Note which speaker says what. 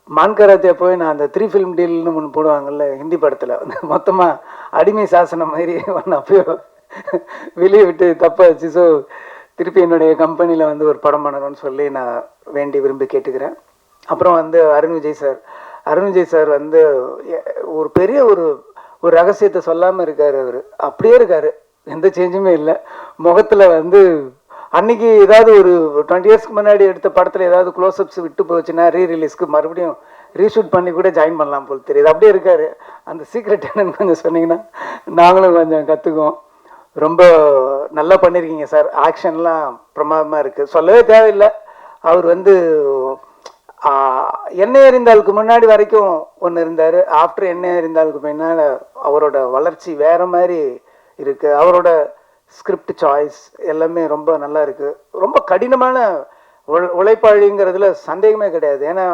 Speaker 1: மான் கராத்தே போய் நான் அந்த 3 ஃபிலிம் டீல்னு ஒன்று போடுவாங்கல்ல ஹிந்தி படத்தில், மொத்தமாக அடிமை சாசனம் மாதிரி ஒன்று அப்பயோ வெளியே விட்டு தப்பாச்சு. ஸோ திருப்பி என்னுடைய கம்பெனியில் வந்து ஒரு படம் பண்ணணும்னு சொல்லி நான் வேண்டி விரும்பி கேட்டுக்கிறேன். அப்புறம் வந்து அருண் விஜய் சார் வந்து ஒரு பெரிய ஒரு ஒரு ரகசியத்தை சொல்லாமல் இருக்கார். அவர் அப்படியே இருக்கார், எந்த சேஞ்சுமே இல்லை முகத்தில். வந்து அன்னைக்கு ஏதாவது ஒரு 20 இயர்ஸ்க்கு முன்னாடி எடுத்த படத்தில் ஏதாவது க்ளோஸ்அப்ஸ் விட்டு போச்சுன்னா ரீரிலீஸ்க்கு மறுபடியும் ரீஷூட் பண்ணி கூட ஜாயின் பண்ணலாம் போல் தெரியுது. அப்படியே இருக்கார். அந்த சீக்ரெட் என்னன்னு கொஞ்சம் சொன்னீங்கன்னா நாங்களும் கொஞ்சம் கற்றுக்குவோம். ரொம்ப நல்லா பண்ணியிருக்கீங்க சார். ஆக்ஷன்லாம் பிரமாதமாக இருக்குது, சொல்லவே தேவையில்லை. அவர் வந்து எண்ணெய் எறிந்தாளுக்கு முன்னாடி வரைக்கும் ஒன்று இருந்தார், ஆஃப்டர் எண்ணெய் எறிந்தாளுக்கு பின்னால் அவரோட வளர்ச்சி வேறு மாதிரி இருக்குது. அவரோட ஸ்கிரிப்ட் சாய்ஸ் எல்லாமே ரொம்ப நல்லா இருக்குது. ரொம்ப கடினமான உழைப்பாளிங்கிறதுல சந்தேகமே கிடையாது. ஏன்னா